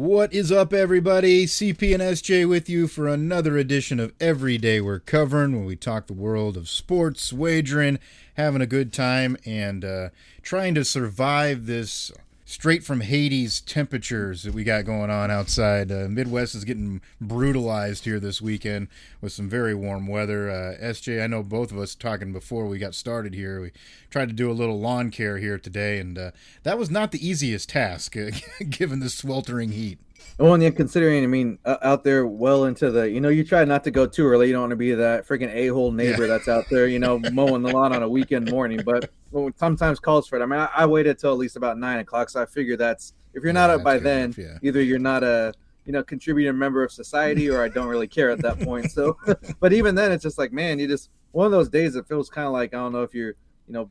What is up, everybody? CP and SJ with you for another edition of Every Day We're Covering, where we talk the world of sports, wagering, having a good time, and trying to survive this straight from Hades temperatures that we got going on outside. Midwest is getting brutalized here this weekend with some very warm weather. SJ, I know both of us talking before we got started here. We tried to do a little lawn care here today, and that was not the easiest task given the sweltering heat. Well, and yeah, considering, out there well into you try not to go too early. You don't want to be that freaking a-hole neighbor Yeah. that's out there, mowing the lawn on a weekend morning. But sometimes calls for it. I waited till at least about 9 o'clock. So I figure that's, if you're not Yeah, up that's by good then, enough, yeah. either you're not a, contributing member of society, or I don't really care at that point. So, but even then, it's just like, man, one of those days that feels kind of like, I don't know if you're,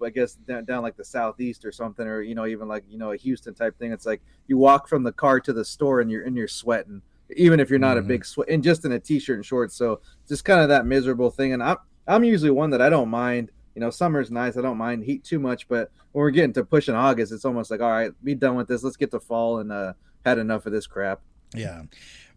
I guess down like the southeast or something, or even like a Houston type thing. It's like you walk from the car to the store and you're sweating, even if you're not a big sweat, and just in a t-shirt and shorts. So just kind of that miserable thing. And I'm usually one that I don't mind. Summer's nice. I don't mind heat too much, but when we're getting to pushing August, it's almost like, all right, be done with this. Let's get to fall and had enough of this crap. Yeah.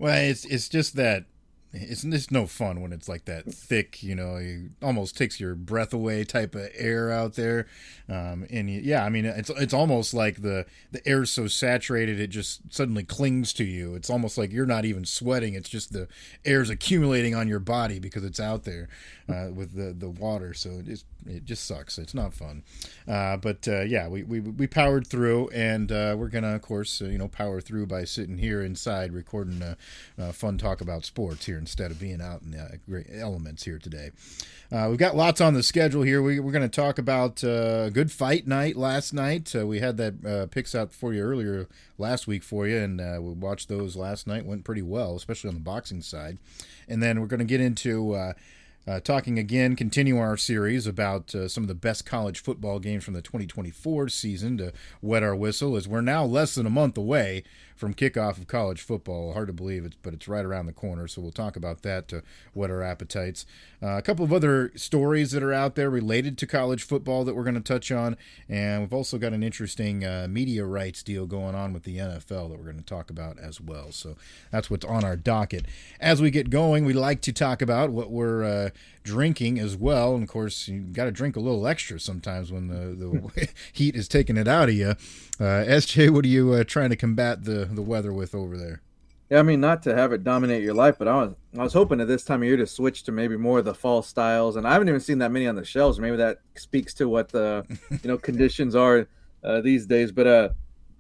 Well, it's just that it's no fun when it's like that thick, it almost takes your breath away type of air out there. It's almost like the air's so saturated it just suddenly clings to you. It's almost like you're not even sweating. It's just the air's accumulating on your body because it's out there with the water. So it just sucks. It's not fun. We powered through, and we're gonna, of course, power through by sitting here inside recording a fun talk about sports here instead of being out in the great elements here today. We've got lots on the schedule here. We're going to talk about a good fight night last night. We had that picks out for you earlier last week for you, and we watched those last night. Went pretty well, especially on the boxing side. And then we're going to get into talking again, continue our series about some of the best college football games from the 2024 season to wet our whistle, as we're now less than a month away from kickoff of college football. Hard to believe, but it's right around the corner, so we'll talk about that to whet our appetites. A couple of other stories that are out there related to college football that we're going to touch on, and we've also got an interesting media rights deal going on with the NFL that we're going to talk about as well. So that's what's on our docket. As we get going, we like to talk about what we're drinking as well, and of course you got to drink a little extra sometimes when the heat is taking it out of you. SJ, what are you trying to combat the weather with over there? Yeah, not to have it dominate your life, but I was hoping at this time of year to switch to maybe more of the fall styles, and I haven't even seen that many on the shelves. Maybe that speaks to what the conditions are these days. But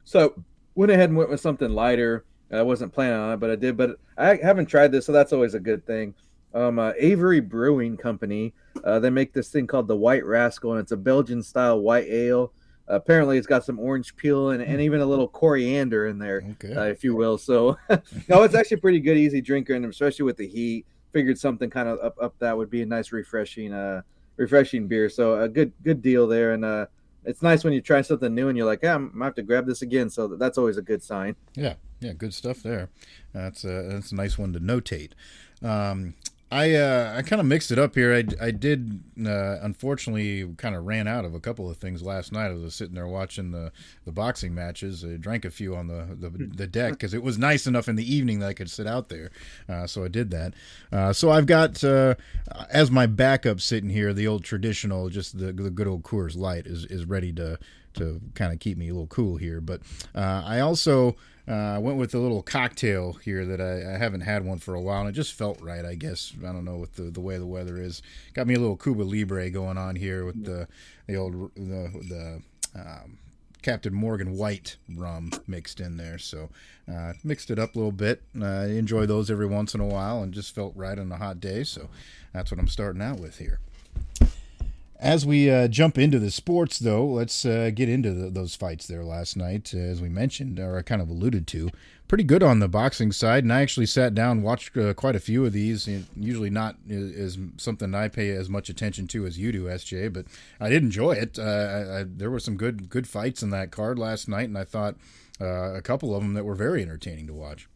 so went ahead and went with something lighter. I wasn't planning on it, but I did. But I haven't tried this, so that's always a good thing. Avery Brewing Company, they make this thing called the White Rascal, and it's a Belgian style white ale. Apparently it's got some orange peel and even a little coriander in there, Okay. if you will. So no, it's actually pretty good, easy drinker, and especially with the heat, figured something kind of up that would be a nice refreshing beer. So a good deal there. And it's nice when you try something new and you're like, yeah, I'm gonna have to grab this again. So that's always a good sign. Yeah, good stuff there. That's a nice one to notate. I kind of mixed it up here. I did unfortunately kind of ran out of a couple of things last night. I was sitting there watching the boxing matches. I drank a few on the deck because it was nice enough in the evening that I could sit out there. So I did that. So I've got as my backup sitting here the old traditional, just the good old Coors Light is ready to kind of keep me a little cool here. But I also went with a little cocktail here that I haven't had one for a while, and it just felt right, I guess. I don't know, with the way the weather is. Got me a little Cuba Libre going on here with the Captain Morgan White rum mixed in there. So mixed it up a little bit. I enjoy those every once in a while, and just felt right on a hot day. So that's what I'm starting out with here. As we jump into the sports, though, let's get into those fights there last night. As we mentioned, or I kind of alluded to, pretty good on the boxing side. And I actually sat down and watched quite a few of these. Usually not is something I pay as much attention to as you do, SJ, but I did enjoy it. There were some good fights in that card last night, and I thought a couple of them that were very entertaining to watch.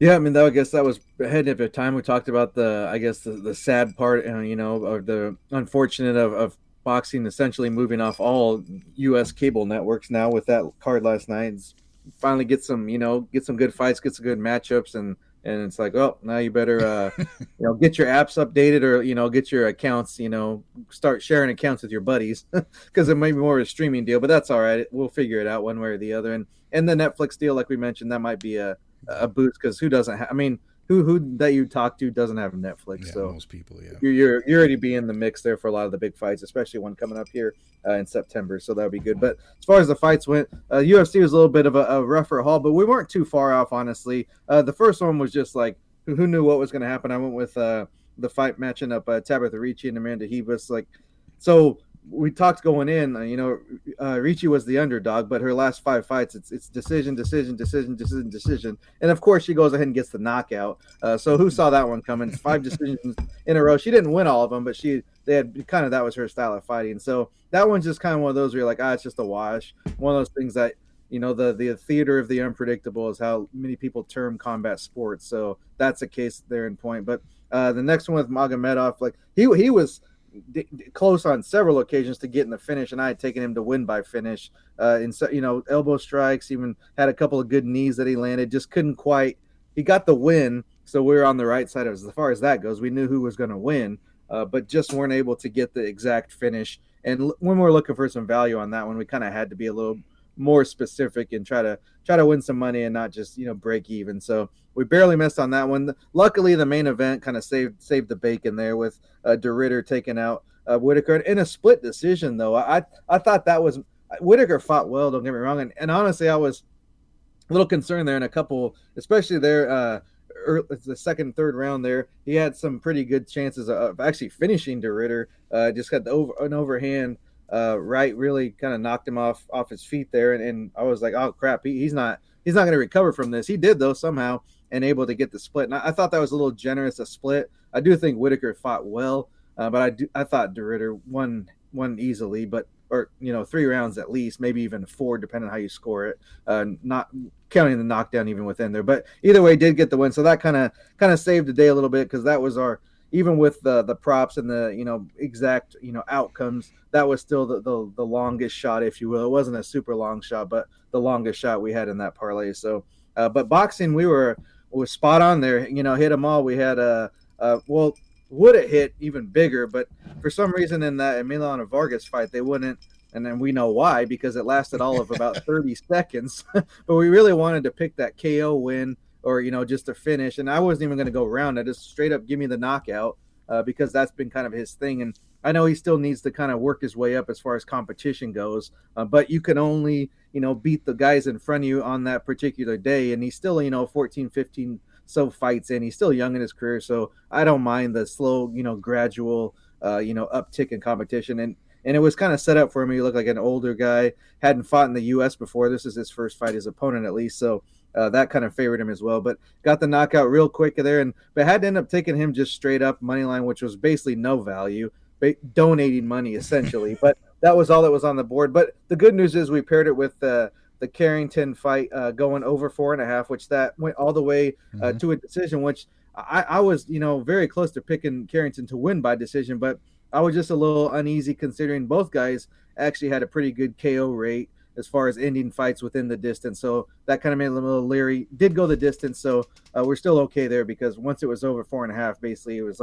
Yeah, I guess that was ahead of the time. We talked about the sad part, or the unfortunate of boxing essentially moving off all U.S. cable networks now with that card last night. finally get some, get some good fights, get some good matchups, and it's like, oh, now you better, get your apps updated, or get your accounts, start sharing accounts with your buddies, because it might be more of a streaming deal, but that's all right. We'll figure it out one way or the other. And the Netflix deal, like we mentioned, that might be a boost, because who doesn't have? I mean, who that you talk to doesn't have Netflix? Yeah, So most people, yeah. you're already be in the mix there for a lot of the big fights, especially one coming up here in September. So that'll be good. But as far as the fights went, UFC was a little bit of a rougher haul, but we weren't too far off, honestly. The first one was just like, who knew what was going to happen? I went with the fight matching up Tabitha Ricci and Amanda Ribas. Like, so we talked going in, Ricci was the underdog, but her last 5 fights, it's decision, and of course she goes ahead and gets the knockout. So who saw that one coming? 5 decisions in a row. She didn't win all of them, but that was her style of fighting. So that one's just kind of one of those where you're like, it's just a wash. One of those things that the theater of the unpredictable is how many people term combat sports. So that's a case there in point. But the next one with Magomedov, like he was close on several occasions to get in the finish, and I had taken him to win by finish. Elbow strikes, even had a couple of good knees that he landed, just couldn't quite. He got the win, so we were on the right side as far as that goes. We knew who was going to win, but just weren't able to get the exact finish. And when we're looking for some value on that one, we kind of had to be a little more specific and try to win some money and not just break even. So we barely missed on that one. Luckily, the main event kind of saved the bacon there with De Ridder taking out Whitaker in a split decision. Though I thought that was Whitaker fought well. Don't get me wrong, and honestly, I was a little concerned there in a couple, especially there. The second, third round there, he had some pretty good chances of actually finishing De Ridder. Just got an overhand. Right, really kind of knocked him off his feet there, and I was like, oh crap, he's not going to recover from this. He did though somehow, and able to get the split. And I thought that was a little generous a split. I do think Whitaker fought well, but I thought De Ridder won easily, or 3 rounds at least, maybe even 4 depending on how you score it. Not counting the knockdown even within there, but either way, did get the win. So that kind of saved the day a little bit, because that was our. Even with the props and the exact outcomes, that was still the longest shot, if you will. It wasn't a super long shot, but the longest shot we had in that parlay. So, but boxing, we was spot on there. Hit them all. We had would have hit even bigger, but for some reason in that Milan and Vargas fight, they wouldn't. And then we know why, because it lasted all of about 30 seconds. But we really wanted to pick that KO win, or just to finish, and I wasn't even going to go around. I just straight up give me the knockout, because that's been kind of his thing, and I know he still needs to kind of work his way up as far as competition goes, but you can only beat the guys in front of you on that particular day, and he's still 14, 15 so fights in. He's still young in his career, so I don't mind the slow gradual uptick in competition, and it was kind of set up for him. He looked like an older guy, hadn't fought in the U.S. before. This is his first fight, his opponent at least, so that kind of favored him as well, but got the knockout real quick there, but had to end up taking him just straight up money line, which was basically no value, donating money essentially. But that was all that was on the board. But the good news is we paired it with the Carrington fight going over 4.5, which that went all the way to a decision, which I was very close to picking Carrington to win by decision, but I was just a little uneasy considering both guys actually had a pretty good KO rate as far as ending fights within the distance. So that kind of made a little leery. Did go the distance, so we're still okay there, because once it was over 4.5, basically it was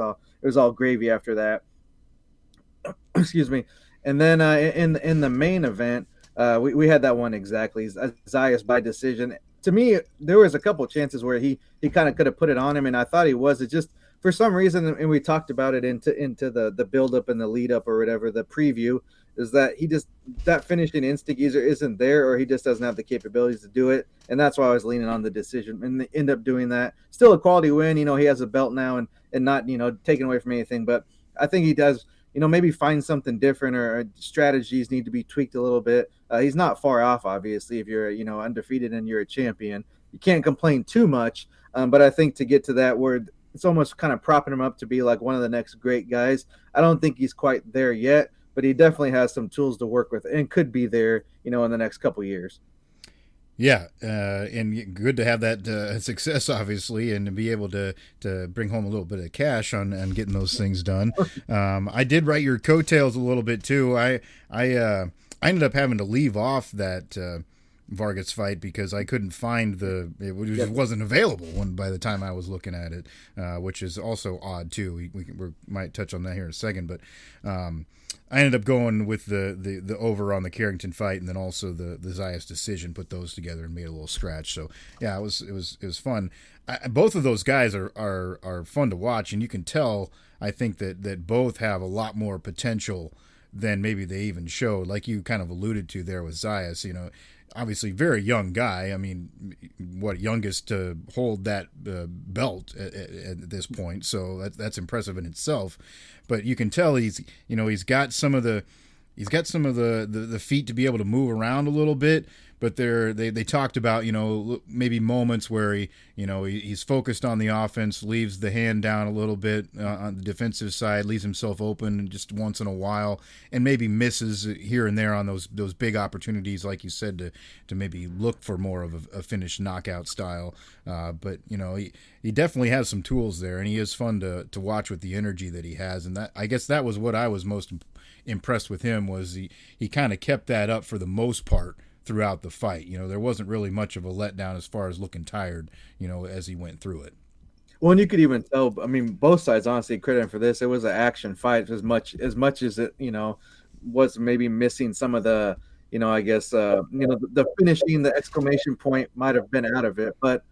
all gravy after that. Excuse me. And then in the main event, we had that one exactly. Zayas by decision. To me, there was a couple chances where he kind of could have put it on him, and I thought he was. It just for some reason, and we talked about it into the build up and the lead up or whatever, the preview, is that that finishing instinct either isn't there, or he just doesn't have the capabilities to do it. And that's why I was leaning on the decision, and they end up doing that. Still a quality win. He has a belt now, and not taken away from anything, but I think he does maybe find something different, or strategies need to be tweaked a little bit. He's not far off, obviously. If you're undefeated and you're a champion, you can't complain too much, but I think to get to that where it's almost kind of propping him up to be like one of the next great guys, I don't think he's quite there yet, but he definitely has some tools to work with and could be there, in the next couple years. Yeah, and good to have that success, obviously, and to be able to bring home a little bit of cash on getting those things done. I did write your coattails a little bit too. I ended up having to leave off that Vargas fight because I couldn't find it Yeah. just wasn't available by the time I was looking at it, which is also odd too. We might touch on that here in a second, but I ended up going with the over on the Carrington fight, and then also the Zayas decision. Put those together and made a little scratch. So yeah, it was fun. Both of those guys are fun to watch, and you can tell. I think that both have a lot more potential than maybe they even showed. Like you kind of alluded to there with Zayas, obviously very young guy. I mean, what youngest to hold that belt at this point? So that's impressive in itself. But you can tell he's got some of the feet to be able to move around a little bit. But they talked about maybe moments where he's focused on the offense, leaves the hand down a little bit on the defensive side, leaves himself open just once in a while, and maybe misses here and there on those big opportunities, like you said, to maybe look for more of a finished knockout style. But he definitely has some tools there, and he is fun to watch with the energy that he has. And I guess that was what I was most impressed with him, was he kind of kept that up for the most part throughout the fight. There wasn't really much of a letdown as far as looking tired, as he went through it. Well, and you could even tell. I mean, both sides honestly credit him for this. It was an action fight as much as it was maybe missing some of the I guess the finishing, the exclamation point might have been out of it, but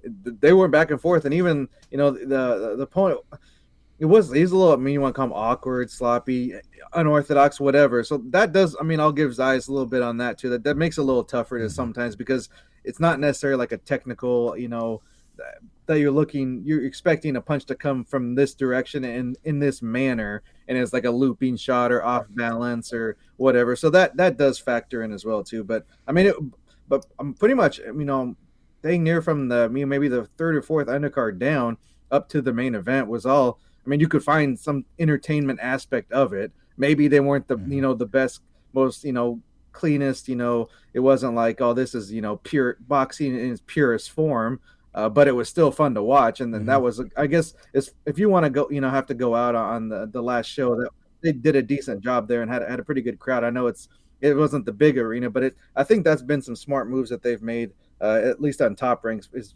they were back and forth, and even the opponent. He's a little, I mean, you want to call him awkward, sloppy, unorthodox, whatever. So that does, I mean, I'll give Zayas a little bit on that too. That makes it a little tougher to sometimes, because it's not necessarily like a technical, that you're expecting a punch to come from this direction and in this manner, and it's like a looping shot or off balance or whatever. So that does factor in as well too. But I mean, but I'm pretty much, dang near from maybe the third or fourth undercard down up to the main event was all. I mean, you could find some entertainment aspect of it. Maybe they weren't the best, most cleanest. It wasn't like, oh, this is pure boxing in its purest form. But it was still fun to watch. And then that was, I guess, if you want to go, have to go out on the last show, that they did a decent job there and had a pretty good crowd. I know it wasn't the big arena, but I think that's been some smart moves that they've made, at least on Top Ranks, is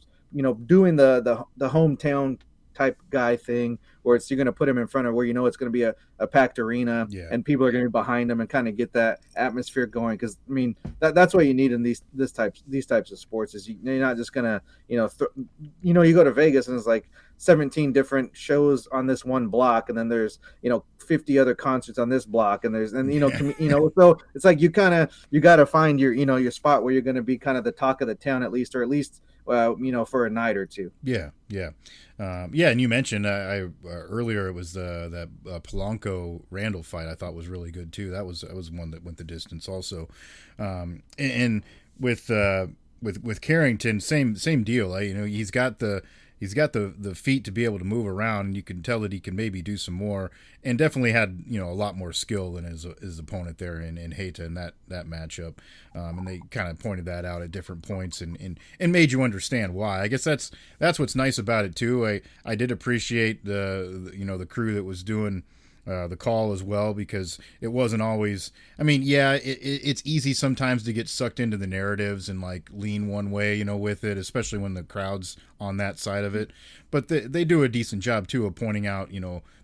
doing the hometown type guy thing, where you're going to put him in front of where it's going to be a packed arena, and people are going to be behind him and kind of get that atmosphere going. Because I mean, that's what you need in these types of sports. Is you're not just going to you go to Vegas and it's like 17 different shows on this one block, and then there's 50 other concerts on this block, and there's so it's like you got to find your spot where you're going to be kind of the talk of the town, at least for a night or two. Yeah. And you mentioned earlier it was that Polanco Randall fight. I thought was really good too. That was one that went the distance also. And with Carrington, same deal. He's got the feet to be able to move around, and you can tell that he can maybe do some more, and definitely had a lot more skill than his opponent there in Heita in that matchup. And they kind of pointed that out at different points and made you understand why. I guess that's what's nice about it too. I did appreciate the crew that was doing the call as well, because it wasn't always, I mean, yeah, it's easy sometimes to get sucked into the narratives and like lean one way, with it, especially when the crowd's on that side of it. But they do a decent job too of pointing out,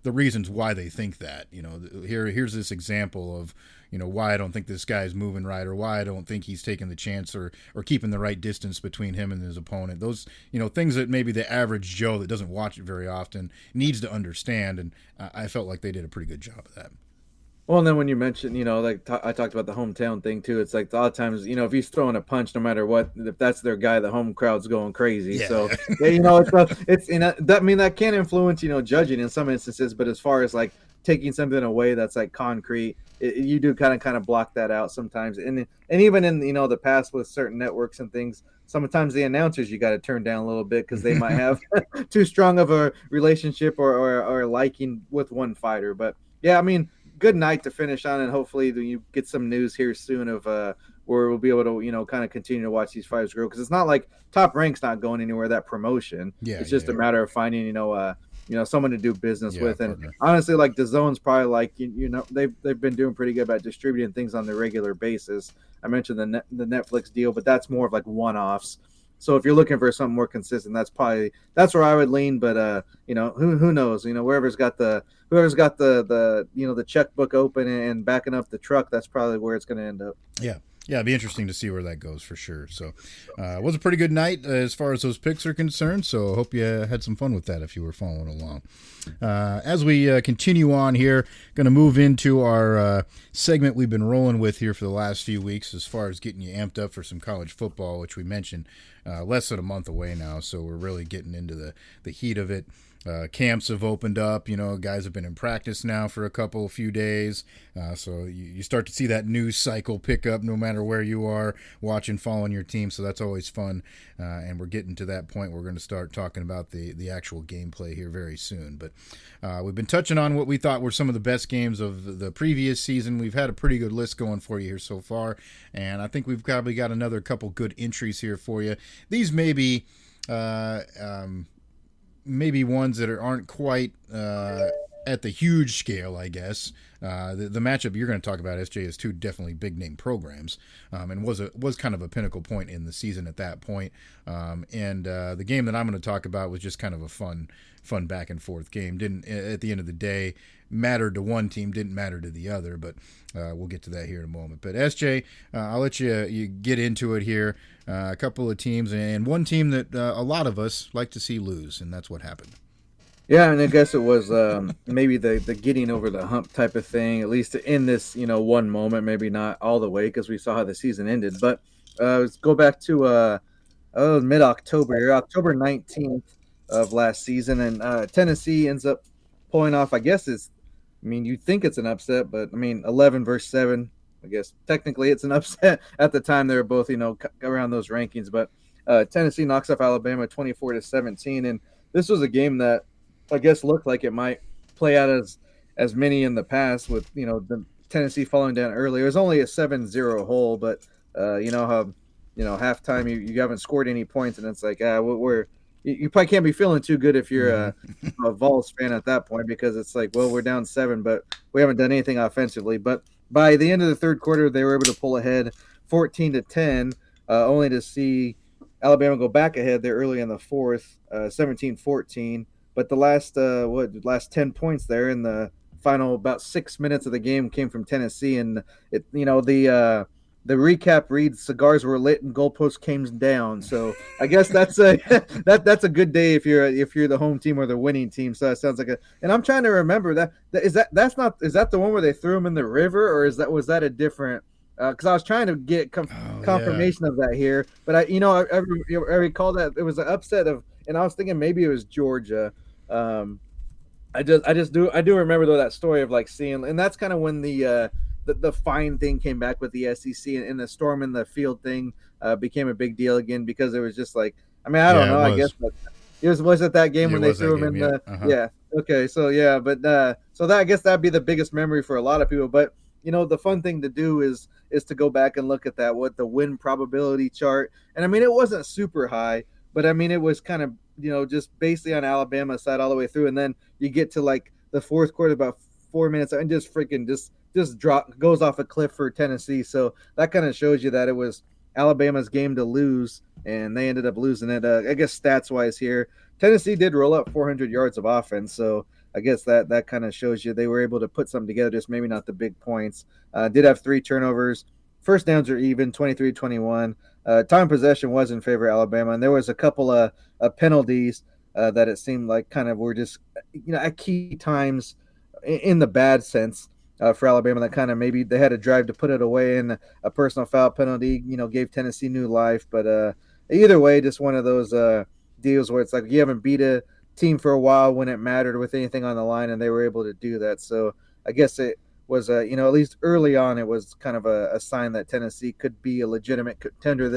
the reasons why they think that. Here's this example of, why I don't think this guy's moving right, or why I don't think he's taking the chance or keeping the right distance between him and his opponent. Those, things that maybe the average Joe that doesn't watch it very often needs to understand. And I felt like they did a pretty good job of that. Well, and then when you mentioned, I talked about the hometown thing too. It's like a lot of times, if he's throwing a punch, no matter what, if that's their guy, the home crowd's going crazy. Yeah. So, it's that can influence, judging in some instances. But as far as like taking something away that's like concrete, you do kind of block that out sometimes. And even in the past with certain networks and things, sometimes the announcers you got to turn down a little bit because they might have too strong of a relationship or liking with one fighter. But yeah, I mean, good night to finish on, and hopefully you get some news here soon of where we'll be able to kind of continue to watch these fighters grow, because it's not like Top Rank's not going anywhere, that promotion. It's just a matter of finding someone to do business with. And partner. honestly, like DAZN's probably like they've been doing pretty good about distributing things on a regular basis. I mentioned the Netflix deal, but that's more of like one-offs. So if you're looking for something more consistent, that's where I would lean. But who knows? Whoever's got the the checkbook open and backing up the truck, that's probably where it's going to end up. Yeah. Yeah, it'd be interesting to see where that goes for sure. So it was a pretty good night as far as those picks are concerned. So I hope you had some fun with that if you were following along. As we continue on here, going to move into our segment we've been rolling with here for the last few weeks as far as getting you amped up for some college football, which we mentioned less than a month away now. So we're really getting into the heat of it. Camps have opened up, guys have been in practice now for a few days. So you start to see that news cycle pick up no matter where you are watching, following your team. So that's always fun. And we're getting to that point. We're going to start talking about the actual gameplay here very soon. But we've been touching on what we thought were some of the best games of the previous season. We've had a pretty good list going for you here so far. And I think we've probably got another couple good entries here for you. These may be maybe ones that aren't quite at the huge scale, I guess. The matchup you're going to talk about, SJ, is two definitely big name programs, and was kind of a pinnacle point in the season at that point. And the game that I'm going to talk about was just kind of a fun back and forth game. Didn't, at the end of the day, mattered to one team, didn't matter to the other. But we'll get to that here in a moment. But SJ, I'll let you get into it here. A couple of teams, and one team that a lot of us like to see lose, and that's what happened. Yeah, and I guess it was maybe the getting over the hump type of thing, at least in this one moment, maybe not all the way because we saw how the season ended. But let's go back to mid-October here, October 19th of last season, and Tennessee ends up pulling off, I guess you'd think it's an upset, but 11 versus 7. I guess technically it's an upset. At the time, they were both, around those rankings. But Tennessee knocks off Alabama 24-17, and this was a game that I guess looked like it might play out as many in the past with the Tennessee falling down early. It was only a 7-0 hole, but how halftime you haven't scored any points, and it's like you probably can't be feeling too good if you're a Vols fan at that point, because it's like, well, we're down 7, but we haven't done anything offensively. But by the end of the third quarter, they were able to pull ahead 14-10, only to see Alabama go back ahead there early in the fourth, 17-14. But the last 10 points there in the final about 6 minutes of the game came from Tennessee, and the recap reads cigars were lit and goalposts came down. So I guess that's that's a good day if you're the home team or the winning team. So that sounds like and I'm trying to remember is that the one where they threw him in the river, or was that a different? Because I was trying to get confirmation of that here, but I recall that it was an upset and I was thinking maybe it was Georgia. I do remember though that story of like seeing, and that's kind of when the fine thing came back with the SEC, and the storm in the field thing became a big deal again, because it was just like, I don't know, I guess, but was it that game when they threw him in the yeah. Okay, so yeah, but so that, I guess that'd be the biggest memory for a lot of people. But the fun thing to do is to go back and look at what the win probability chart, and it wasn't super high, but it was kind of just basically on Alabama's side all the way through, and then you get to like the fourth quarter, about 4 minutes, and just freaking just goes off a cliff for Tennessee. So that kind of shows you that it was Alabama's game to lose, and they ended up losing it. I guess stats wise here, Tennessee did roll up 400 yards of offense, so I guess that kind of shows you they were able to put something together, just maybe not the big points. Did have 3 turnovers. First downs are even, 23-21. Time possession was in favor of Alabama, and there was a couple of penalties that it seemed like kind of were just at key times in the bad sense for Alabama, that kind of maybe they had a drive to put it away, and a personal foul penalty gave Tennessee new life. But either way, just one of those deals where it's like you haven't beat a team for a while when it mattered with anything on the line, and they were able to do that. So I guess it was at least early on, it was kind of a sign that Tennessee could be a legitimate contender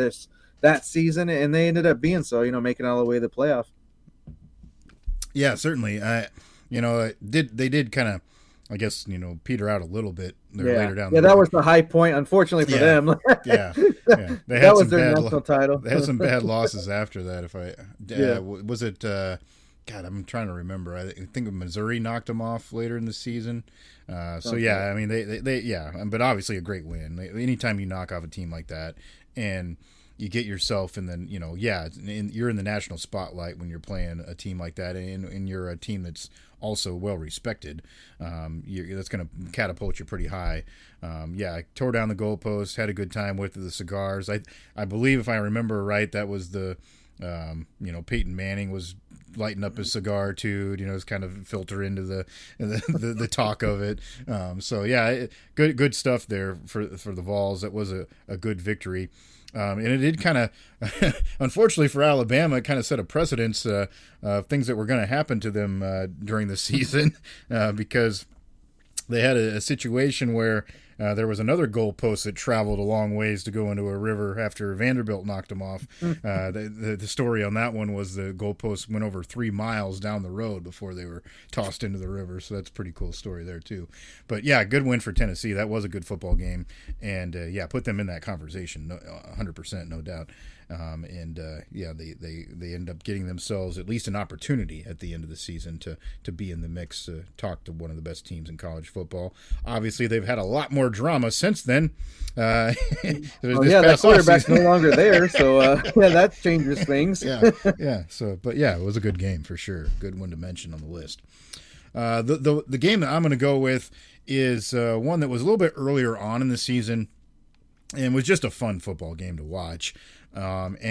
that season, and they ended up being so, making all the way to the playoff. Yeah, certainly. They did kind of, I guess, peter out a little bit later down. Yeah, that was the high point, unfortunately for them. yeah. They had that was their national title. They had some bad losses after that. Was it God, I'm trying to remember. I think Missouri knocked them off later in the season. So Okay. yeah, I mean they yeah, but obviously a great win. Anytime you knock off a team like that, and you get yourself, and then you're in the national spotlight when you're playing a team like that, and you're a team that's also well respected. That's going to catapult you pretty high. I tore down the goalpost, had a good time with the cigars. I believe, if I remember right, that was the Peyton Manning was lighting up his cigar too. It's kind of filter into the talk of it. Good stuff there for the Vols. That was a good victory. And it did kind of, unfortunately for Alabama, it kind of set a precedence of things that were going to happen to them during the season because they had a situation where there was another goalpost that traveled a long ways to go into a river after Vanderbilt knocked them off. The story on that one was the goalpost went over 3 miles down the road before they were tossed into the river. So that's a pretty cool story there too. But yeah, good win for Tennessee. That was a good football game, and put them in that conversation, 100%, no doubt. They end up getting themselves at least an opportunity at the end of the season to be in the mix, to talk to one of the best teams in college football. Obviously, they've had a lot more drama since then. The quarterback's no longer there, so that changes things. It was a good game for sure. Good one to mention on the list. The game that I'm going to go with is one that was a little bit earlier on in the season, and was just a fun football game to watch. Had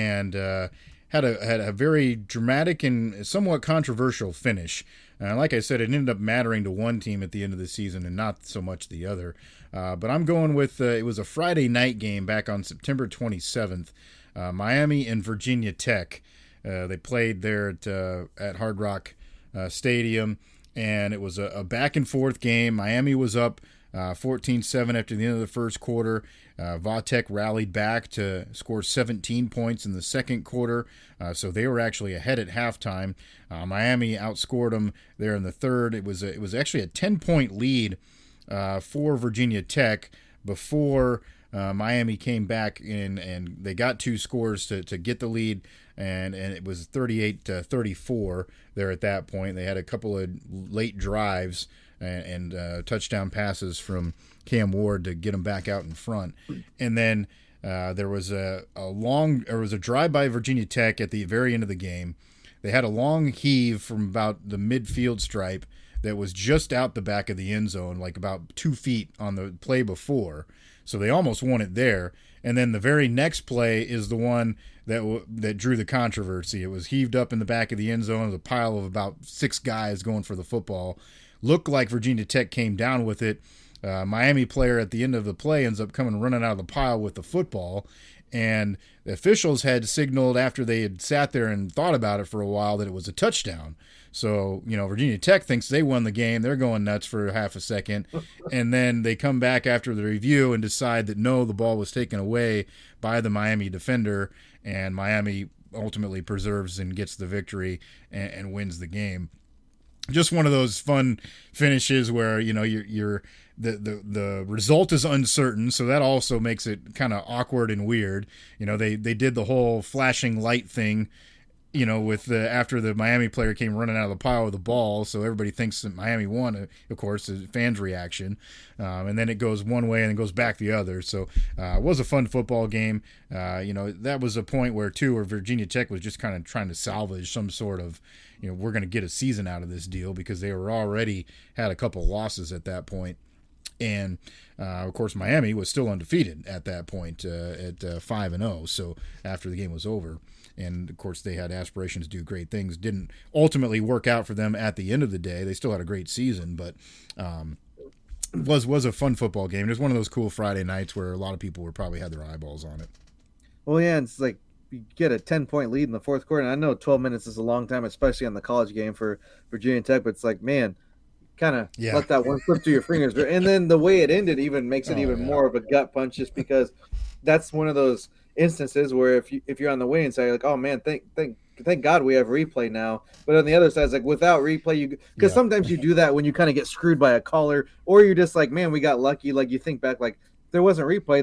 a very dramatic and somewhat controversial finish. Like I said, it ended up mattering to one team at the end of the season and not so much the other. But I'm going with it was a Friday night game back on September 27th. Miami and Virginia Tech. They played there at Hard Rock Stadium, and it was a back and forth game. Miami was up 14-7 after the end of the first quarter. Vatek rallied back to score 17 points in the second quarter, so they were actually ahead at halftime. Miami outscored them there in the third. It was actually a 10-point lead for Virginia Tech before Miami came back in, and they got 2 scores to get the lead, and it was 38-34 there at that point. They had a couple of late drives and touchdown passes from Cam Ward to get them back out in front. And then there was a drive by Virginia Tech at the very end of the game. They had a long heave from about the midfield stripe that was just out the back of the end zone, like about 2 feet on the play before. So they almost won it there. And then the very next play is the one that drew the controversy. It was heaved up in the back of the end zone. It was a pile of about 6 guys going for the football. Looked like Virginia Tech came down with it. Miami player at the end of the play ends up coming running out of the pile with the football. And the officials had signaled after they had sat there and thought about it for a while that it was a touchdown. So, Virginia Tech thinks they won the game. They're going nuts for half a second. And then they come back after the review and decide that no, the ball was taken away by the Miami defender. And Miami ultimately preserves and gets the victory and wins the game. Just one of those fun finishes where, you're the result is uncertain, so that also makes it kind of awkward and weird. They did the whole flashing light thing, with after the Miami player came running out of the pile with the ball, so everybody thinks that Miami won. Of course, the fans' reaction, and then it goes one way and then goes back the other. So it was a fun football game. That was a point where Virginia Tech was just kind of trying to salvage some sort of, we're going to get a season out of this deal, because they were already had a couple losses at that point. And of course, Miami was still undefeated at that point at 5-0. So after the game was over, and of course they had aspirations to do great things. Didn't ultimately work out for them at the end of the day. They still had a great season, but was a fun football game. It was one of those cool Friday nights where a lot of people probably had their eyeballs on it. Well, yeah, it's like you get a 10-point lead in the fourth quarter. And I know 12 minutes is a long time, especially on the college game for Virginia Tech, but it's like, man, kind of let that one slip through your fingers. And then the way it ended even makes it more of a gut punch, just because that's one of those instances where if you're on the winning side, you're like, oh man, thank God we have replay now. But on the other side, it's like without replay, because sometimes you do that when you kind of get screwed by a caller, or you're just like, man, we got lucky. Like you think back, like if there wasn't replay,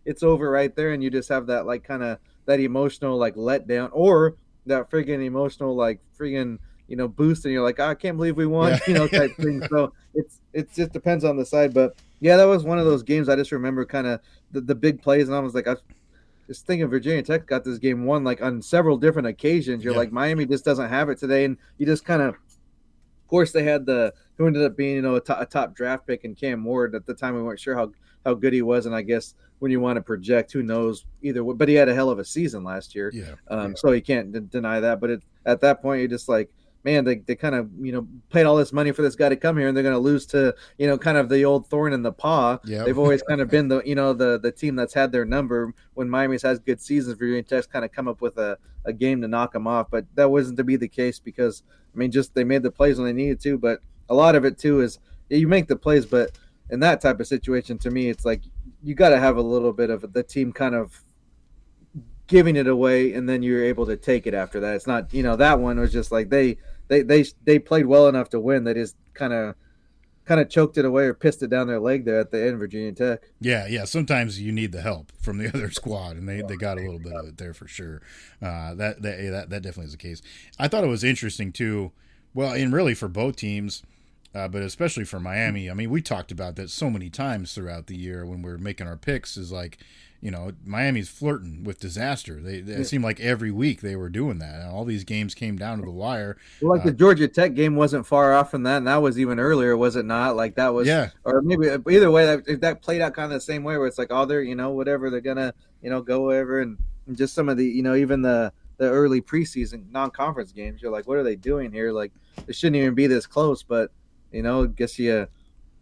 it's over right there, and you just have that like kind of that emotional like letdown, or that friggin' emotional like friggin' boost, and you're like, oh, I can't believe we won, Yeah. type thing. So it just depends on the side. But yeah, that was one of those games I just remember kind of the big plays, and I was like, I just thinking Virginia Tech got this game won like on several different occasions. You're Yeah. like, Miami just doesn't have it today, and you just kind of course, they had who ended up being a top draft pick in Cam Ward. At the time, we weren't sure how good he was, and I guess when you want to project, who knows either. But he had a hell of a season last year, Yeah. so you can't deny that. But at that point, you're just like, man, they kind of paid all this money for this guy to come here, and they're going to lose to kind of the old thorn in the paw. Yeah. They've always kind of been the team that's had their number when Miami's has good seasons. Virginia Tech's kind of come up with a game to knock them off, but that wasn't to be the case because just they made the plays when they needed to. But a lot of it too is you make the plays, but in that type of situation, to me, it's like you got to have a little bit of the team kind of giving it away, and then you're able to take it after that. It's not that one was just like they played well enough to win. They just kind of choked it away or pissed it down their leg there at the end, Virginia Tech. Yeah. Sometimes you need the help from the other squad, and they got a little bit of it there for sure. That definitely is the case. I thought it was interesting too. Well, and really for both teams, but especially for Miami. I mean, we talked about that so many times throughout the year when we're making our picks. Is like, Miami's flirting with disaster. It seemed like every week they were doing that, and all these games came down to the wire. Well, like the Georgia Tech game wasn't far off from that, and that was even earlier, was it not? Like that was, yeah. Or maybe either way, that played out kind of the same way, where it's like, oh, they're whatever they're gonna go over, and just some of the even the early preseason non-conference games, you're like, what are they doing here? Like it shouldn't even be this close, but guess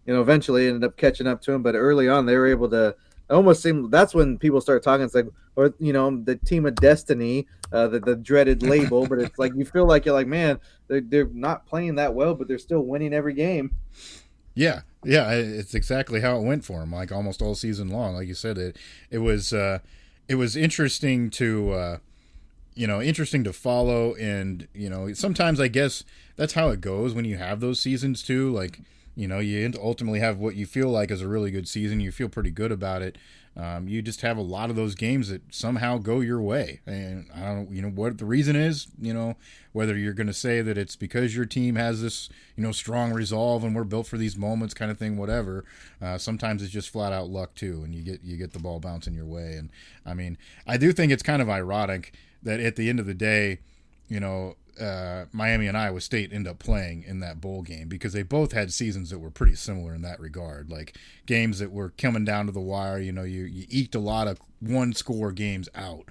eventually ended up catching up to them, but early on they were able to. It almost seemed that's when people start talking. It's like, or the team of destiny, the dreaded label. But it's like you feel like you're like, man, they're not playing that well, but they're still winning every game. Yeah, it's exactly how it went for them. Like almost all season long, like you said, it was interesting to interesting to follow, and sometimes I guess that's how it goes when you have those seasons too. Like. You ultimately have what you feel like is a really good season. You feel pretty good about it. You just have a lot of those games that somehow go your way. And I don't what the reason is, whether you're going to say that it's because your team has this, strong resolve and we're built for these moments kind of thing, whatever. Sometimes it's just flat out luck too. And you get the ball bouncing your way. And I mean, I do think it's kind of ironic that at the end of the day, Miami and Iowa State end up playing in that bowl game because they both had seasons that were pretty similar in that regard. Like games that were coming down to the wire. You eked a lot of one-score games out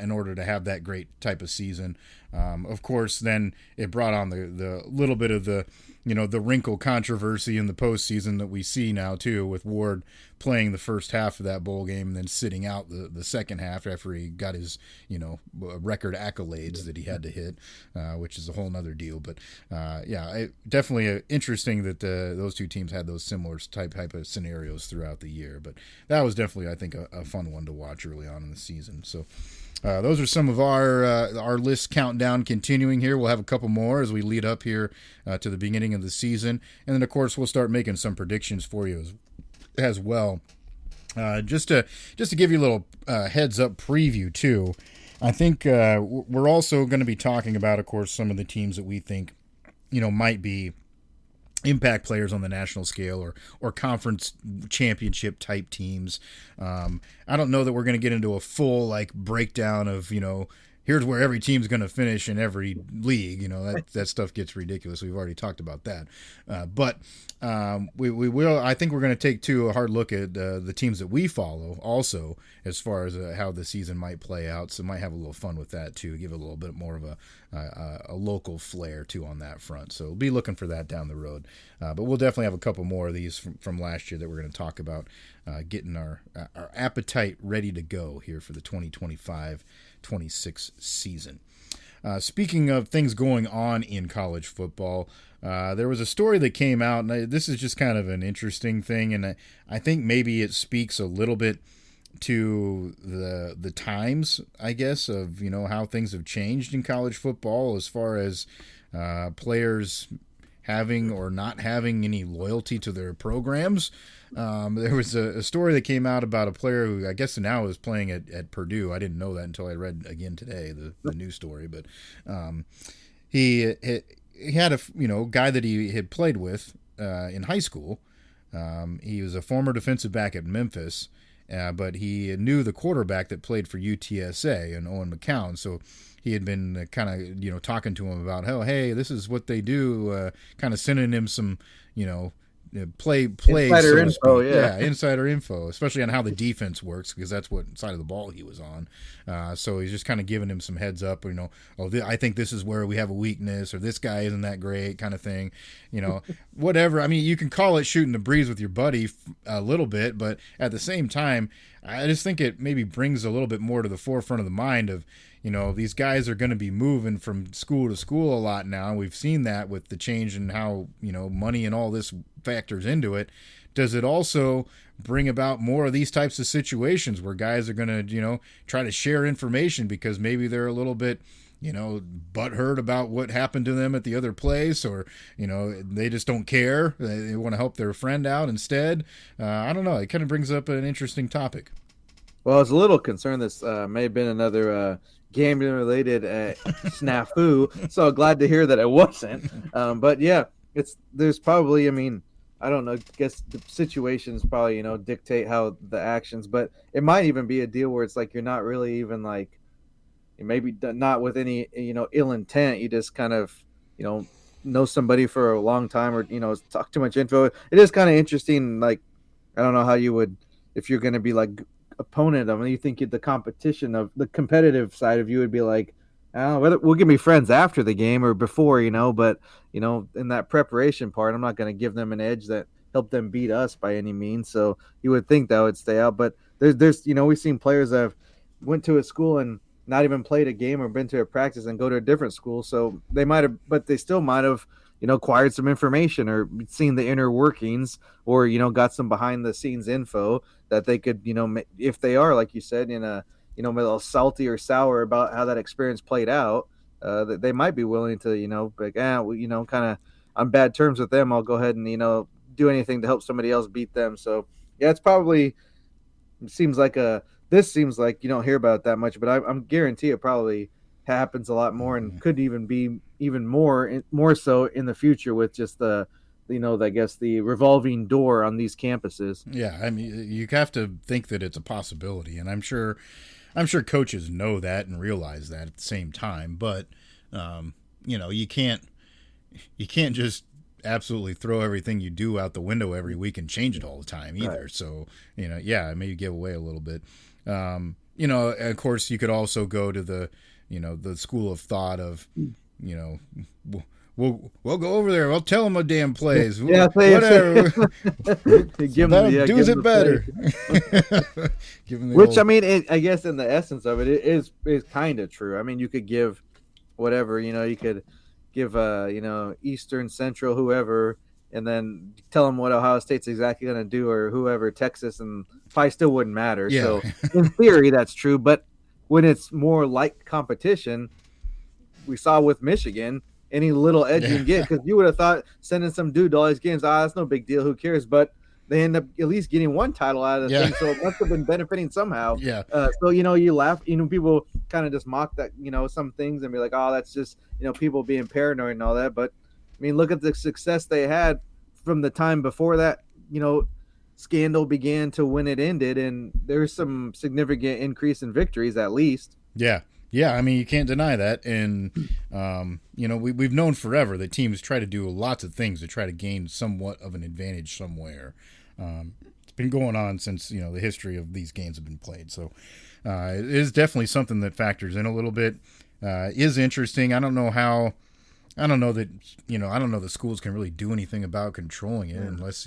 in order to have that great type of season. Of course, then it brought on the little bit of the wrinkle controversy in the postseason that we see now too, with Ward playing the first half of that bowl game and then sitting out the second half after he got his record accolades that he had to hit, which is a whole nother deal. But definitely interesting that those two teams had those similar type of scenarios throughout the year. But that was definitely, I think, a fun one to watch early on in the season. So. Those are some of our list countdown continuing here. We'll have a couple more as we lead up here to the beginning of the season. And then, of course, we'll start making some predictions for you as well. Just to give you a little heads up preview, too, I think we're also going to be talking about, of course, some of the teams that we think, might be impact players on the national scale or conference championship type teams. I don't know that we're going to get into a full breakdown of, here's where every team's going to finish in every league. That stuff gets ridiculous. We've already talked about that. But we will, I think we're going to take a hard look at the teams that we follow also as far as how the season might play out. So might have a little fun with that too, give it a little bit more of a local flair too on that front. So we'll be looking for that down the road. But we'll definitely have a couple more of these from last year that we're going to talk about, getting our appetite ready to go here for the 2025-26 season. Speaking of things going on in college football, there was a story that came out, and this is just kind of an interesting thing, and I think maybe it speaks a little bit to the times, I guess, of how things have changed in college football as far as players having or not having any loyalty to their programs. There was a story that came out about a player who I guess now is playing at Purdue. I didn't know that until I read again today the news story, but he he had a guy that he had played with in high school. He was a former defensive back at Memphis, but he knew the quarterback that played for UTSA and Owen McCown. So he had been kind of talking to him about, oh, hey, this is what they do, kind of sending him some play Insider info, insider info, especially on how the defense works, because that's what side of the ball he was on. So he's just kind of giving him some heads up, I think this is where we have a weakness, or this guy isn't that great, kind of thing, whatever. I mean, you can call it shooting the breeze with your buddy a little bit, but at the same time, I just think it maybe brings a little bit more to the forefront of the mind of, these guys are going to be moving from school to school a lot now. We've seen that with the change in how, money and all this factors into it. Does it also bring about more of these types of situations where guys are going to, try to share information because maybe they're a little bit, butthurt about what happened to them at the other place, or, they just don't care. They want to help their friend out instead. I don't know. It kind of brings up an interesting topic. Well, I was a little concerned this may have been another game-related snafu, so glad to hear that it wasn't. But yeah, there's probably, I don't know, I guess the situations probably, dictate how the actions, but it might even be a deal where it's like you're not really even like, maybe not with any, ill intent. You just kind of, know somebody for a long time, or, talk too much info. It is kind of interesting. Like, I don't know how you would, if you're going to be like opponent of, you think the competition of the competitive side of you would be like, oh, we'll give me friends after the game or before, but in that preparation part, I'm not going to give them an edge that helped them beat us by any means. So you would think that would stay out, but there's we've seen players that have went to a school and not even played a game or been to a practice and go to a different school. So they might have, but they still might have, acquired some information or seen the inner workings, or, got some behind the scenes info that they could, if they are, like you said, in a, a little salty or sour about how that experience played out, that they might be willing to, like, kind of on bad terms with them, I'll go ahead and, do anything to help somebody else beat them. So yeah, it's probably, this seems like you don't hear about it that much, but I'm guarantee it probably happens a lot more, and could even be even more so in the future with just the, I guess the revolving door on these campuses. Yeah, I mean, you have to think that it's a possibility, and I'm sure coaches know that and realize that at the same time. But you can't just absolutely throw everything you do out the window every week and change it all the time either. Right. So maybe give away a little bit. Of course, you could also go to the the school of thought of We'll go over there. We'll tell them a damn plays. Yeah, whatever. Give them, do's it better. Which, I guess in the essence of it is kind of true. I mean, you could give whatever, you could give Eastern, Central, whoever, and then tell them what Ohio State's exactly going to do, or whoever, Texas, and probably still wouldn't matter. Yeah. So in theory, that's true. But when it's more like competition, we saw with Michigan, any little edge you can get, because you would have thought sending some dude to all these games, that's no big deal, who cares? But they end up at least getting one title out of the thing, so it must have been benefiting somehow. Yeah. So you laugh, people kind of just mock that, some things and be like, oh, that's just people being paranoid and all that. But look at the success they had from the time before that scandal began to when it ended, and there's some significant increase in victories at least. Yeah, you can't deny that. And, we've known forever that teams try to do lots of things to try to gain somewhat of an advantage somewhere. It's been going on since, the history of these games have been played. So it is definitely something that factors in a little bit. Is interesting. I don't know that schools can really do anything about controlling it unless,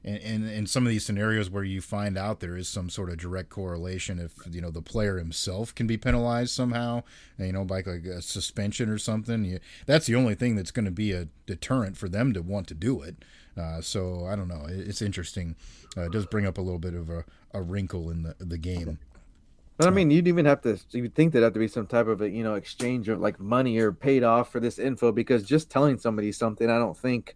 in some of these scenarios where you find out there is some sort of direct correlation, if the player himself can be penalized somehow, by like a suspension or something, that's the only thing that's going to be a deterrent for them to want to do it. So I don't know. It's interesting. It does bring up a little bit of a wrinkle in the game. But you'd think there'd have to be some type of a exchange of like money or paid off for this info, because just telling somebody something, I don't think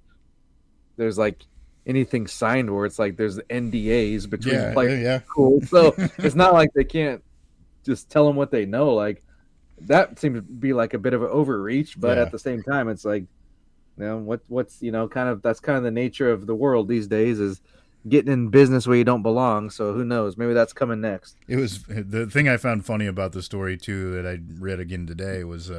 there's like anything signed where it's like there's NDAs between players. Yeah. Cool. So it's not like they can't just tell them what they know. Like that seems to be like a bit of an overreach, but at the same time, it's like What's kind of that's kind of the nature of the world these days is getting in business where you don't belong. So who knows? Maybe that's coming next. It was the thing I found funny about the story too that I read again today was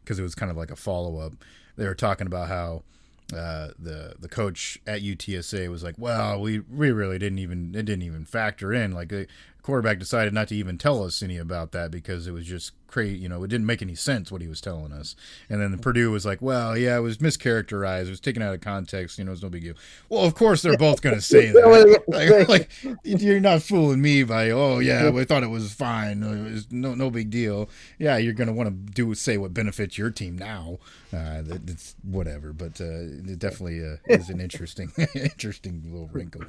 because it was kind of like a follow up. They were talking about how the coach at UTSA was like, well, we really didn't even factor in, like, the quarterback decided not to even tell us any about that because it was just crazy, it didn't make any sense what he was telling us. And then Purdue was like, well, yeah, it was mischaracterized, it was taken out of context, it's no big deal. Well, of course they're both going to say that. like, you're not fooling me by, oh yeah, we thought it was fine, it was no big deal. Yeah, you're going to want to say what benefits your team now. It's whatever, but it definitely is an interesting interesting little wrinkle.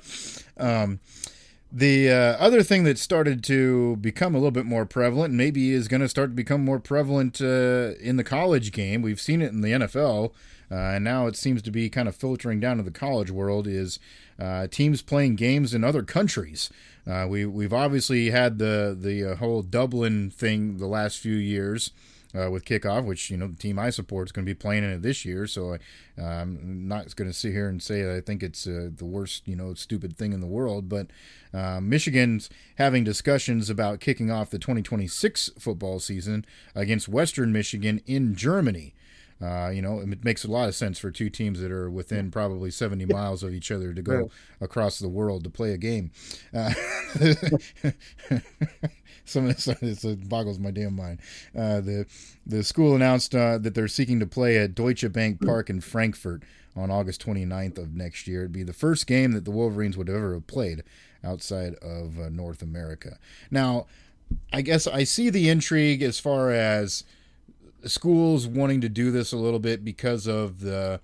The other thing that started to become a little bit more prevalent, maybe is going to start to become more prevalent in the college game. We've seen it in the NFL, and now it seems to be kind of filtering down to the college world, is teams playing games in other countries. We've obviously had the whole Dublin thing the last few years. With kickoff, which the team I support is going to be playing in it this year, so I'm not going to sit here and say that I think it's the worst stupid thing in the world. But Michigan's having discussions about kicking off the 2026 football season against Western Michigan in Germany. It makes a lot of sense for two teams that are within probably 70 miles of each other to go across the world to play a game. It boggles my damn mind. The school announced that they're seeking to play at Deutsche Bank Park in Frankfurt on August 29th of next year. It'd be the first game that the Wolverines would ever have played outside of North America. Now, I guess I see the intrigue as far as schools wanting to do this a little bit because of the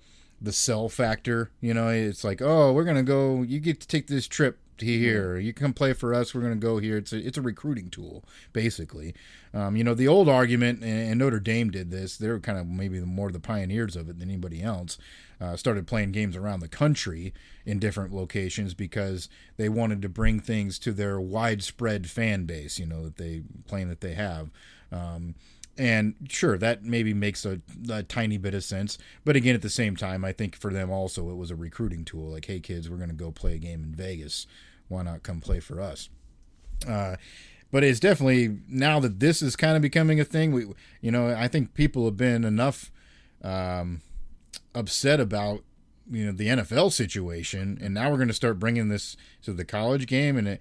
sell factor. It's like, oh, we're gonna go. You get to take this trip to here. You can come play for us. We're gonna go here. It's a recruiting tool, basically. The old argument, and Notre Dame did this. They're kind of maybe more the pioneers of it than anybody else. Started playing games around the country in different locations because they wanted to bring things to their widespread fan base. That they have. And sure, that maybe makes a tiny bit of sense. But again, at the same time, I think for them also it was a recruiting tool. Like, hey, kids, we're going to go play a game in Vegas. Why not come play for us? But it's definitely, now that this is kind of becoming a thing, I think people have been enough upset about the NFL situation, and now we're going to start bringing this to the college game. And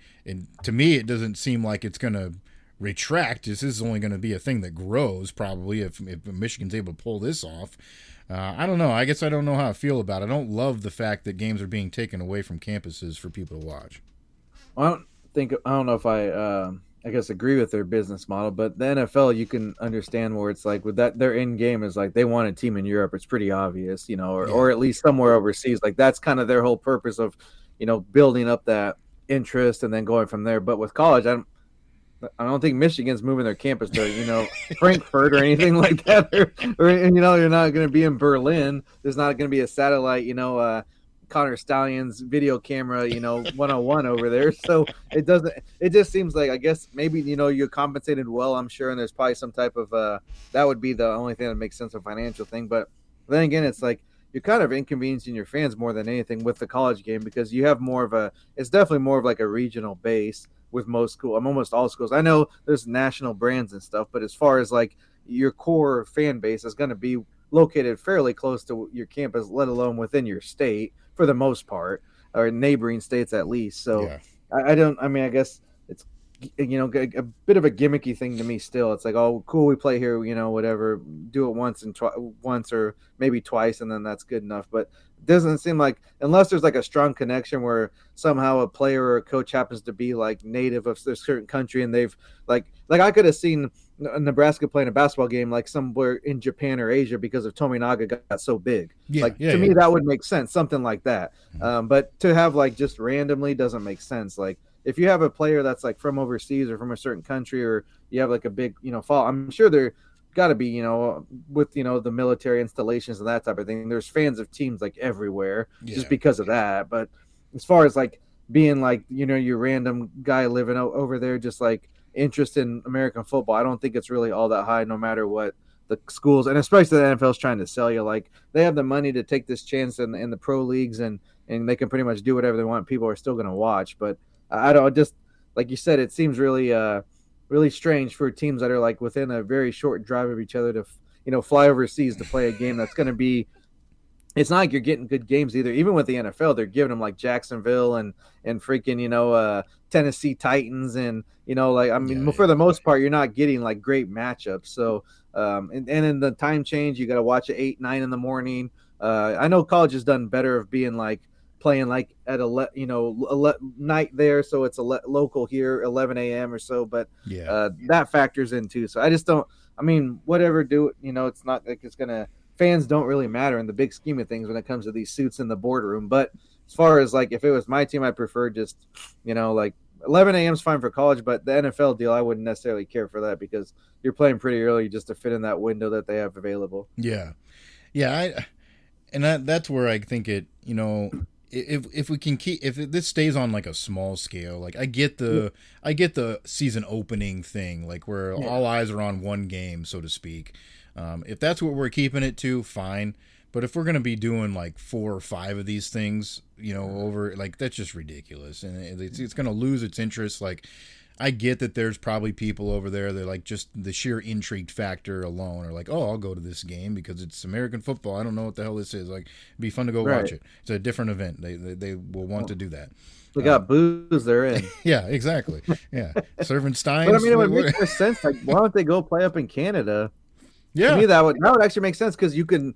to me, it doesn't seem like it's going to retract. This is only going to be a thing that grows probably if Michigan's able to pull this off. I don't know. I guess I don't know how I feel about it. I don't love the fact that games are being taken away from campuses for people to watch. I don't know if I guess agree with their business model, but the NFL, you can understand where it's like with that, their end game is like they want a team in Europe. It's pretty obvious, or at least somewhere overseas. Like that's kind of their whole purpose of, building up that interest and then going from there. But with college, I don't think Michigan's moving their campus to, Frankfurt or anything like that. Or you're not going to be in Berlin. There's not going to be a satellite, Connor Stalions video camera, 101 over there. So it just seems like, I guess maybe, you're compensated well, I'm sure. And there's probably some type of, that would be the only thing that makes sense, a financial thing. But then again, it's like, you're kind of inconveniencing your fans more than anything with the college game, because you have it's definitely more of like a regional base with most schools. Almost all schools. I know there's national brands and stuff, but as far as like your core fan base is going to be located fairly close to your campus, let alone within your state for the most part, or neighboring states at least. So yeah. I guess it's, a bit of a gimmicky thing to me still. It's like, oh, cool, we play here, whatever, do it once or maybe twice, and then that's good enough. But it doesn't seem like, unless there's like a strong connection where somehow a player or a coach happens to be like native of a certain country, and they've like I could have seen Nebraska playing a basketball game like somewhere in Japan or Asia because of Tominaga got so big. To me, that would make sense, something like that. But to have like just randomly doesn't make sense. Like, if you have a player that's like from overseas or from a certain country, or you have like a big, fall, I'm sure there got to be, with, the military installations and that type of thing, there's fans of teams like everywhere just because of that. But as far as like being like, your random guy living over there, just like interest in American football, I don't think it's really all that high, no matter what the schools, and especially the NFL is trying to sell you. Like they have the money to take this chance in the pro leagues, and they can pretty much do whatever they want. People are still going to watch, but I don't just like you said. It seems really really strange for teams that are like within a very short drive of each other to fly overseas to play a game that's going to be. It's not like you're getting good games either. Even with the NFL, they're giving them like Jacksonville and freaking Tennessee Titans, and like I mean for the most part you're not getting like great matchups. So and in the time change you got to watch at 8-9 in the morning. I know college has done better of being like playing like at night there, so it's local here 11 a.m. or so, but that factors in too. So I just don't. I mean, whatever do it. It's not like it's gonna. Fans don't really matter in the big scheme of things when it comes to these suits in the boardroom. But as far as like if it was my team, I prefer just like 11 a.m. is fine for college, but the NFL deal I wouldn't necessarily care for that because you're playing pretty early just to fit in that window that they have available. Yeah. That's where I think it. If we can if this stays on like a small scale, like I get the season opening thing, like where all eyes are on one game, so to speak. If that's what we're keeping it to, fine. But if we're going to be doing like 4 or 5 of these things, over like that's just ridiculous, and it's going to lose its interest. Like, I get that there's probably people over there that like just the sheer intrigue factor alone are like, oh, I'll go to this game because it's American football. I don't know what the hell this is. Like, it'd be fun to go watch it. It's a different event. They will want to do that. They got booze, they're in. Yeah, exactly. Yeah, serving steins. But I mean, it would make more sense. Like, why don't they go play up in Canada? Yeah, to me that would actually make sense because you could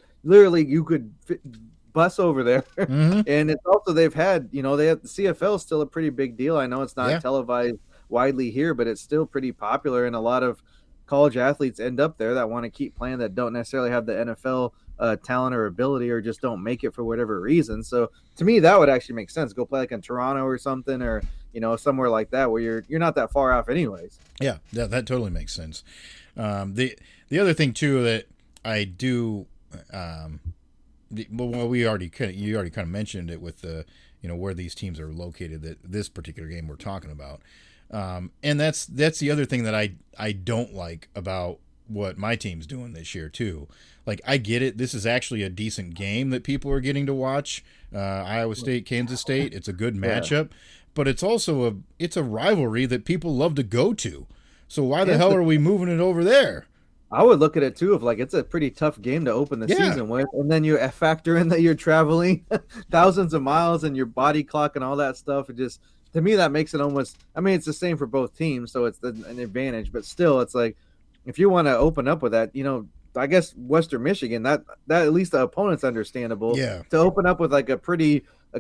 bus over there, and it's also they've had they have the CFL is still a pretty big deal. I know it's not televised widely here, but it's still pretty popular, and a lot of college athletes end up there that want to keep playing that don't necessarily have the NFL talent or ability, or just don't make it for whatever reason. So to me, that would actually make sense. Go play like in Toronto or something, or somewhere like that where you're not that far off, anyways. Yeah, that totally makes sense. The other thing too that I do, you already kind of mentioned it with the where these teams are located. That this particular game we're talking about, and that's the other thing that I don't like about what my team's doing this year too. Like, I get it. This is actually a decent game that people are getting to watch. Iowa State, Kansas State. It's a good matchup, but it's also a rivalry that people love to go to. So why the hell are we moving it over there? I would look at it too of like it's a pretty tough game to open the season with, and then you factor in that you're traveling thousands of miles and your body clock and all that stuff. It just, to me, that makes it almost. I mean, it's the same for both teams, so it's an advantage. But still, it's like if you want to open up with that, I guess Western Michigan, that at least the opponent's understandable. Yeah. To open up with like a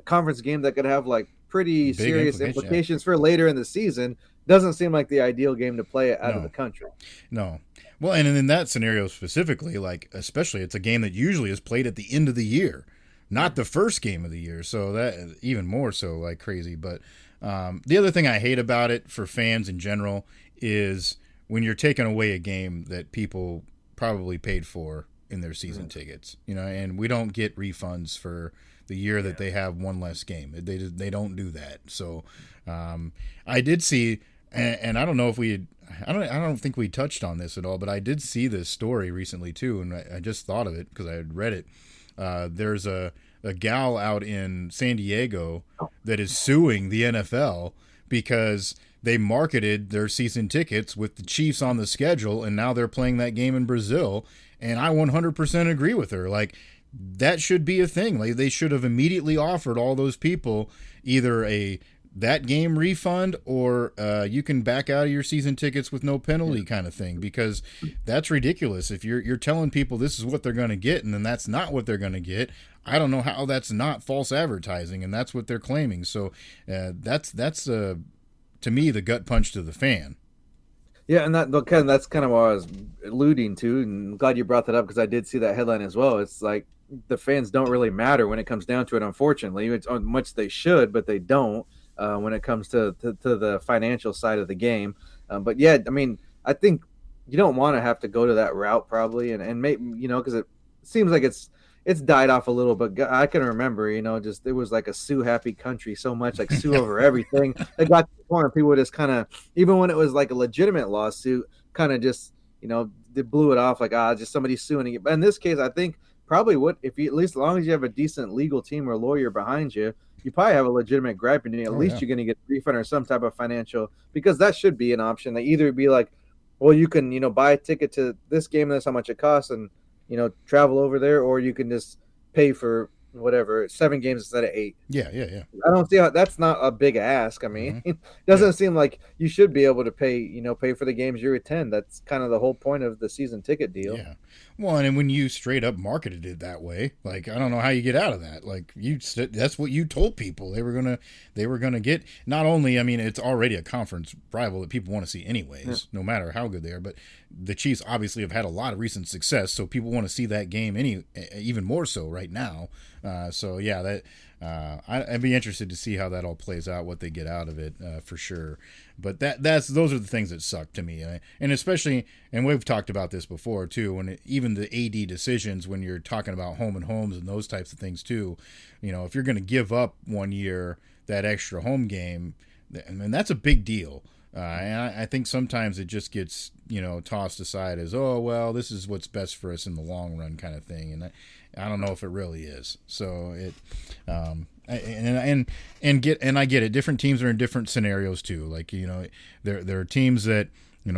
conference game that could have like pretty serious implications for later in the season doesn't seem like the ideal game to play out of the country. No. Well, and in that scenario specifically, like especially, it's a game that usually is played at the end of the year, not the first game of the year. So that even more so like crazy. But the other thing I hate about it for fans in general is when you're taking away a game that people probably paid for in their season tickets, and we don't get refunds for the year that they have one less game. They don't do that. So I did see, and I don't know if I don't think we touched on this at all, but I did see this story recently too, and I just thought of it because I had read it. There's a gal out in San Diego that is suing the NFL because they marketed their season tickets with the Chiefs on the schedule, and now they're playing that game in Brazil. And I 100% agree with her. Like, that should be a thing. Like, they should have immediately offered all those people either that game refund or you can back out of your season tickets with no penalty kind of thing, because that's ridiculous. If you're telling people this is what they're going to get and then that's not what they're going to get, I don't know how that's not false advertising, and that's what they're claiming. So that's to me the gut punch to the fan. Yeah, and that's kind of what I was alluding to, and I'm glad you brought that up because I did see that headline as well. It's like the fans don't really matter when it comes down to it, unfortunately. It's on much they should, but they don't when it comes to the financial side of the game. But yeah, I mean, I think you don't want to have to go to that route probably, and maybe, because it seems like it's died off a little, but I can remember, just it was like a sue happy country so much, like sue over everything. It got to the point where people just kind of, even when it was like a legitimate lawsuit, kind of just they blew it off like, just somebody suing it. But in this case, I think probably if you, at least as long as you have a decent legal team or lawyer behind you, you probably have a legitimate gripe, and at least you're going to get a refund or some type of financial, because that should be an option. They either be like, well, you can, buy a ticket to this game, and that's how much it costs, and, travel over there, or you can just pay for whatever 7 games instead of 8. Yeah. I don't see how that's not a big ask. I mean, it doesn't seem like you should be able to pay for the games you attend. That's kind of the whole point of the season ticket deal. Yeah. Well, and when you straight up marketed it that way, like, I don't know how you get out of that. Like, that's what you told people they were gonna get. Not only, I mean, it's already a conference rival that people want to see anyways, no matter how good they are. But the Chiefs obviously have had a lot of recent success, so people want to see that game even more so right now. So yeah, that I'd be interested to see how that all plays out, what they get out of it, for sure. But those are the things that suck to me, and especially, and we've talked about this before too, when even the AD decisions, when you're talking about home and homes and those types of things too, if you're going to give up 1 year that extra home game, I mean, that's a big deal. And I think sometimes it just gets, tossed aside as, oh, well, this is what's best for us in the long run kind of thing. And I don't know if it really is. So and I get it. Different teams are in different scenarios too. Like, there are teams that,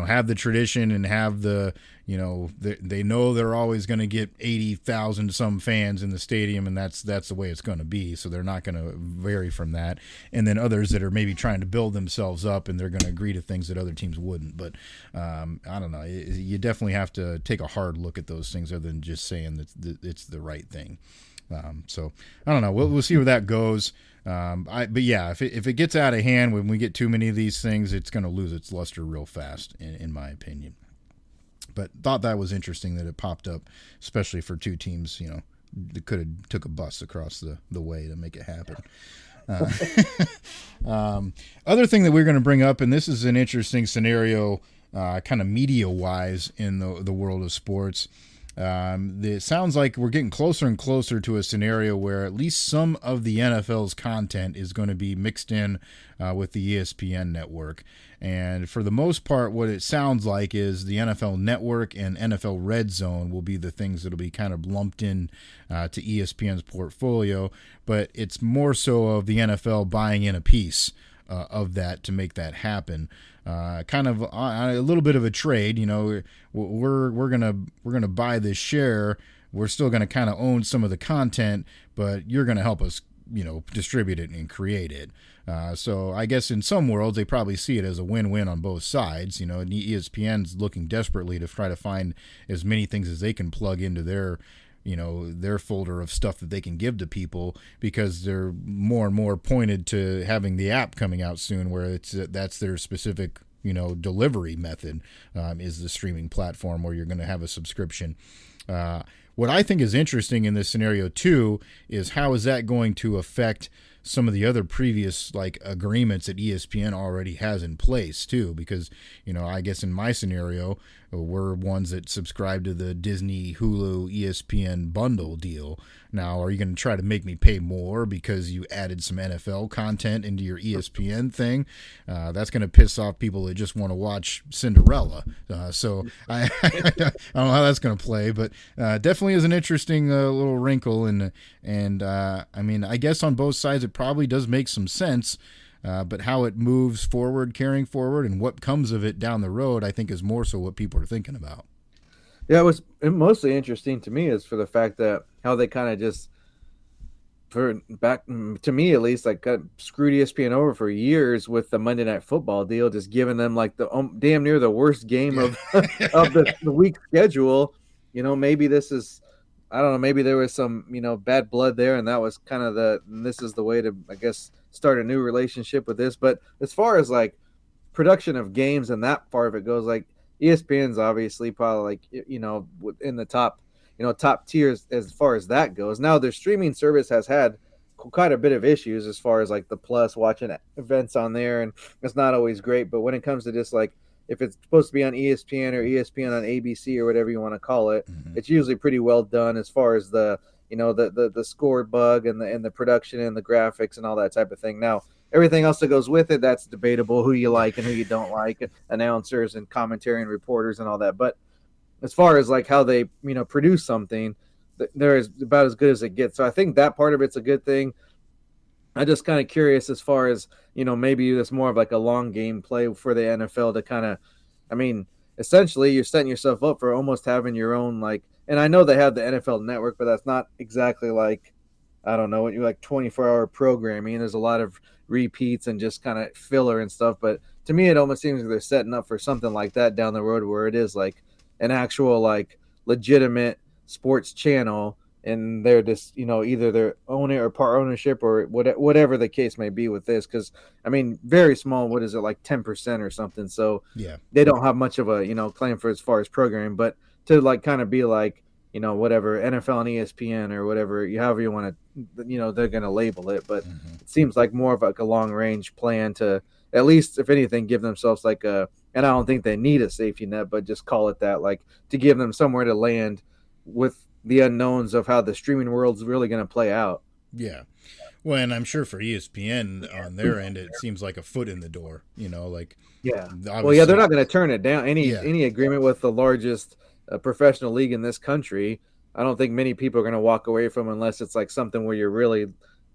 have the tradition and have the, they know they're always going to get 80,000 some fans in the stadium, and that's the way it's going to be. So they're not going to vary from that. And then others that are maybe trying to build themselves up, and they're going to agree to things that other teams wouldn't. But I don't know. You definitely have to take a hard look at those things, other than just saying that it's the right thing. So I don't know. We'll see where that goes. But yeah, if it gets out of hand, when we get too many of these things, it's going to lose its luster real fast, in my opinion. But thought that was interesting that it popped up, especially for two teams, that could have took a bus across the way to make it happen. Other thing that we're going to bring up, and this is an interesting scenario, kind of media-wise in the world of sports. It sounds like we're getting closer and closer to a scenario where at least some of the NFL's content is going to be mixed in with the ESPN network. And for the most part, what it sounds like is the NFL Network and NFL Red Zone will be the things that will be kind of lumped in to ESPN's portfolio. But it's more so of the NFL buying in a piece of that to make that happen. Kind of a little bit of a trade. We're gonna buy this share. We're still gonna kind of own some of the content, but you're gonna help us, distribute it and create it. So I guess in some worlds they probably see it as a win-win on both sides. ESPN's looking desperately to try to find as many things as they can plug into their folder of stuff that they can give to people, because they're more and more pointed to having the app coming out soon, where that's their specific, delivery method, is the streaming platform where you're going to have a subscription. What I think is interesting in this scenario too is how is that going to affect some of the other previous agreements that ESPN already has in place too, because I guess in my scenario we're ones that subscribe to the Disney, Hulu, ESPN bundle deal. Now, are you going to try to make me pay more because you added some NFL content into your ESPN thing? That's going to piss off people that just want to watch Cinderella. So I don't know how that's going to play, but definitely is an interesting little wrinkle. And I mean, I guess on both sides it probably does make some sense. But how it moves forward, carrying forward, and what comes of it down the road, I think is more so what people are thinking about. Yeah, it was mostly interesting to me is for the fact that how they kind of just, for back to me at least, screwed ESPN over for years with the Monday Night Football deal, just giving them the damn near the worst game of of the week schedule. Maybe this is, I don't know, maybe there was some bad blood there, and that was kind of this is the way to, I guess, start a new relationship with this. But as far as production of games and that part of it goes, ESPN's obviously probably in the top tiers as far as that goes. Now their streaming service has had quite a bit of issues as far as the Plus, watching events on there, and it's not always great. But when it comes to just if it's supposed to be on ESPN or ESPN on ABC or whatever you want to call it, it's usually pretty well done as far as the score bug and the production and the graphics and all that type of thing. Now, everything else that goes with it, that's debatable, who you like and who you don't like, announcers and commentary and reporters and all that. But as far as like how they produce something, they're about as good as it gets. So I think that part of it's a good thing. I'm just kind of curious as far as maybe that's more of like a long game play for the NFL to kind of, I mean, essentially you're setting yourself up for almost having your own like. And I know they have the NFL Network, but that's not exactly like, I don't know, what you like 24-hour programming. There's a lot of repeats and just kind of filler and stuff. But to me, it almost seems like they're setting up for something like that down the road, where it is like an actual like legitimate sports channel, and they're just either their own or part ownership or whatever the case may be with this. Because I mean, very small. What is it, like 10% or something? So Yeah. they don't have much of a claim for as far as programming, but to like kind of be like whatever NFL and ESPN or whatever, however you want to, they're going to label it. But it seems like more of like a long range plan to at least, if anything, give themselves like a, and I don't think they need a safety net, but just call it that, like to give them somewhere to land with the unknowns of how the streaming world's really going to play out. Yeah. Well, and I'm sure for ESPN on their end, it seems like a foot in the door, like Yeah. Well, yeah, they're obviously. not going to turn it down. Any Yeah. any agreement with the largest professional league in this country, I don't think many people are going to walk away from unless it's like something where you're really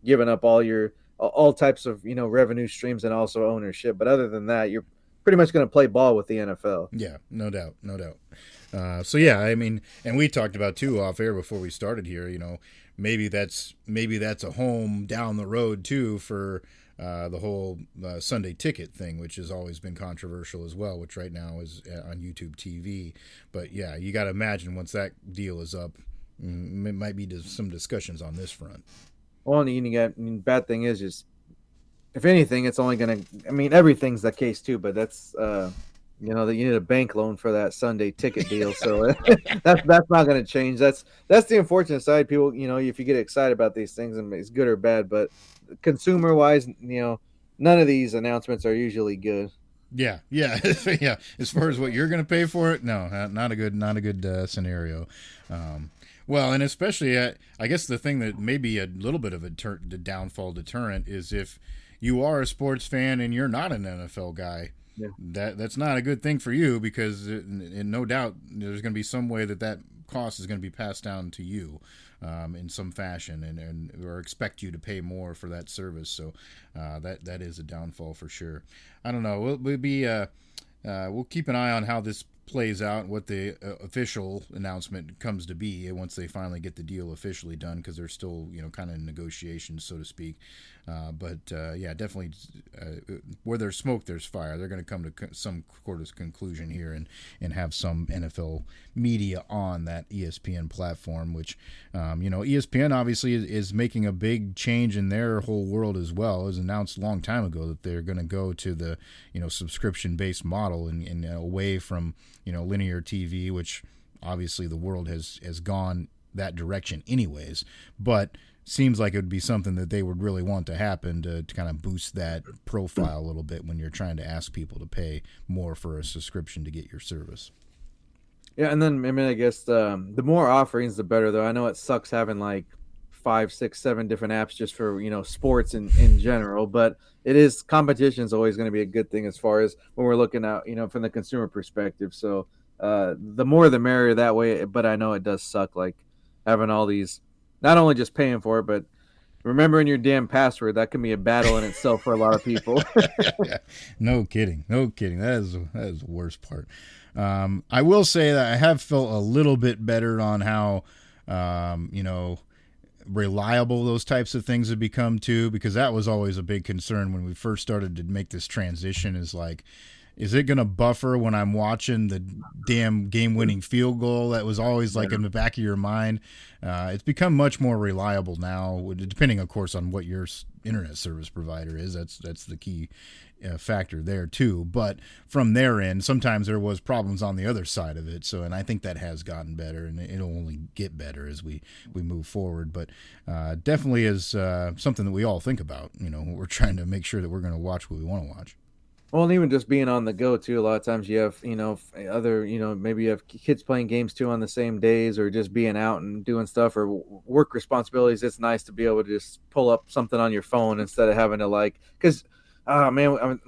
giving up all types of revenue streams and also ownership. But other than that, you're pretty much going to play ball with the NFL. Yeah, no doubt, no doubt. So yeah, I mean, and we talked about too off air before we started here. Maybe that's a home down the road too for the whole Sunday ticket thing, which has always been controversial as well. Which right now is on YouTube TV. But yeah, you got to imagine once that deal is up, it might be some discussions on this front. Well, and you got, bad thing is just, if anything, it's only going to. I mean, everything's the case too, but that's that you need a bank loan for that Sunday ticket deal, so that's not going to change. That's the unfortunate side. People, if you get excited about these things, and it's good or bad, but consumer wise, none of these announcements are usually good. Yeah, yeah, yeah. As far as what you're going to pay for it, no, not a good scenario. Well, and especially, I guess the thing that may be a little bit of a downfall deterrent is if you are a sports fan and you're not an NFL guy. Yeah. That's not a good thing for you because, no doubt, there's going to be some way that cost is going to be passed down to you in some fashion, and or expect you to pay more for that service. So that is a downfall for sure. I don't know. We'll keep an eye on how this plays out, what the official announcement comes to be once they finally get the deal officially done, because they're still kind of in negotiations, so to speak. But yeah, definitely where there's smoke there's fire. They're going to come to some sort of conclusion here and have some NFL media on that ESPN platform, which ESPN obviously is making a big change in their whole world as well. It was announced a long time ago that they're going to go to the subscription based model and away from linear TV, which obviously the world has gone that direction anyways, but seems like it would be something that they would really want to happen to kind of boost that profile a little bit when you're trying to ask people to pay more for a subscription to get your service. Yeah, and then I mean, I guess the more offerings, the better. Though I know it sucks having like 5, 6, 7 different apps just for sports in general, but competition is always going to be a good thing as far as when we're looking at from the consumer perspective. So the more the merrier that way. But I know it does suck like having all these, not only just paying for it, but remembering your damn password. That can be a battle in itself for a lot of people. No kidding. That is the worst part. I will say that I have felt a little bit better on how reliable those types of things have become too, because that was always a big concern when we first started to make this transition. Is it going to buffer when I'm watching the damn game-winning field goal? That was always like in the back of your mind. It's become much more reliable now, depending, of course, on what your internet service provider is. That's the key factor there too. But from their end, sometimes there was problems on the other side of it. So, and I think that has gotten better, and it'll only get better as we move forward. But definitely is something that we all think about. We're trying to make sure that we're going to watch what we want to watch. Well, and even just being on the go too. A lot of times you have, other, maybe you have kids playing games too on the same days, or just being out and doing stuff or work responsibilities. It's nice to be able to just pull up something on your phone instead of having to because, man,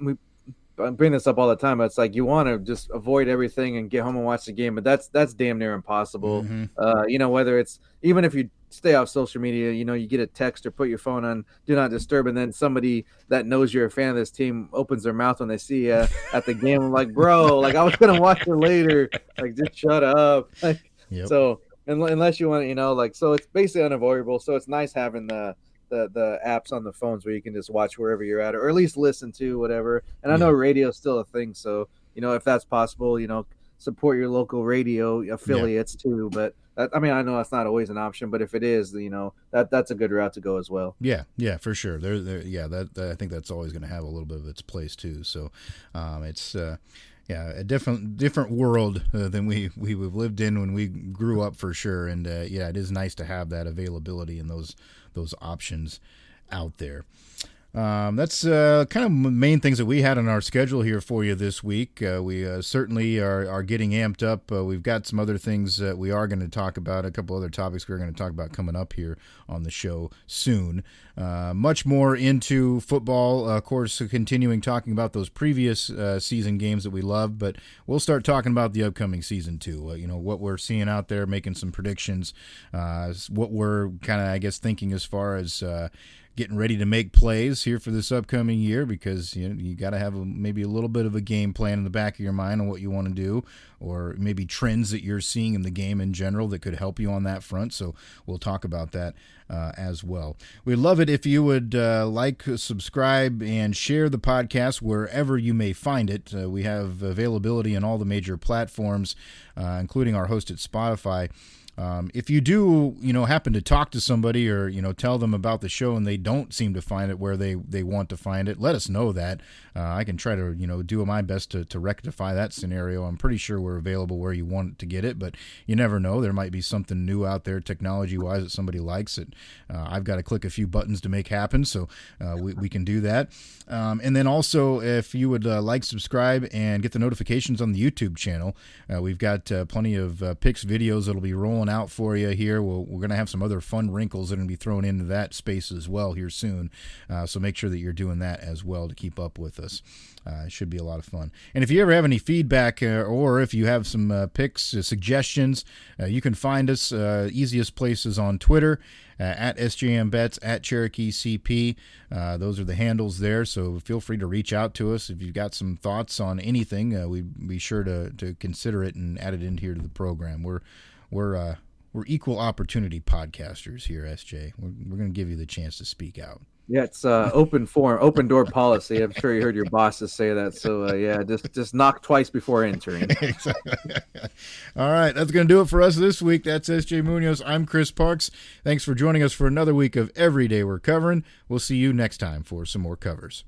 I bring this up all the time. But it's like you want to just avoid everything and get home and watch the game, but that's damn near impossible. Whether it's even if you stay off social media, you get a text or put your phone on do not disturb, and then somebody that knows you're a fan of this team opens their mouth when they see you at the game. I'm like, bro, like I was gonna watch it later. Like just shut up. Like, so unless you want to, so it's basically unavoidable. So it's nice having the apps on the phones where you can just watch wherever you're at, or at least listen to whatever. And I know radio is still a thing, so if that's possible, support your local radio affiliates too. But I know that's not always an option, but if it is, that's a good route to go as well. Yeah, for sure. That I think that's always going to have a little bit of its place too. So it's a different world than we've lived in when we grew up, for sure. And it is nice to have that availability and those options out there. That's kind of main things that we had on our schedule here for you this week. We certainly are getting amped up. We've got some other things that we are going to talk about, a couple other topics we're going to talk about coming up here on the show soon. Much more into football, of course, continuing talking about those previous season games that we loved, but we'll start talking about the upcoming season too. What we're seeing out there, making some predictions, what we're kind of, I guess, thinking as far as getting ready to make plays here for this upcoming year, because you got to have maybe a little bit of a game plan in the back of your mind on what you want to do, or maybe trends that you're seeing in the game in general that could help you on that front. So we'll talk about that as well. We'd love it if you would like, subscribe, and share the podcast wherever you may find it. We have availability on all the major platforms, including our host at Spotify. If you do, happen to talk to somebody or, tell them about the show and they don't seem to find it where they want to find it, let us know that. I can try to, do my best to rectify that scenario. I'm pretty sure we're available where you want to get it, but you never know. There might be something new out there technology-wise that somebody likes it. I've got to click a few buttons to make happen, so we can do that. And then also, if you would like, subscribe, and get the notifications on the YouTube channel, we've got plenty of picks videos that'll be rolling out for you here. We're going to have some other fun wrinkles that are going to be thrown into that space as well here soon. So make sure that you're doing that as well to keep up with us. It should be a lot of fun. And if you ever have any feedback or if you have some picks, suggestions, you can find us. Easiest places on Twitter, at SJMBets, at Cherokee CP. Those are the handles there, so feel free to reach out to us if you've got some thoughts on anything. We'd be sure to consider it and add it in here to the program. We're equal opportunity podcasters here, SJ. We're going to give you the chance to speak out. Yeah, it's open forum, open door policy. I'm sure you heard your bosses say that. So just knock twice before entering. All right, that's going to do it for us this week. That's SJ Munoz. I'm Chris Parks. Thanks for joining us for another week of Every Day We're Covering. We'll see you next time for some more covers.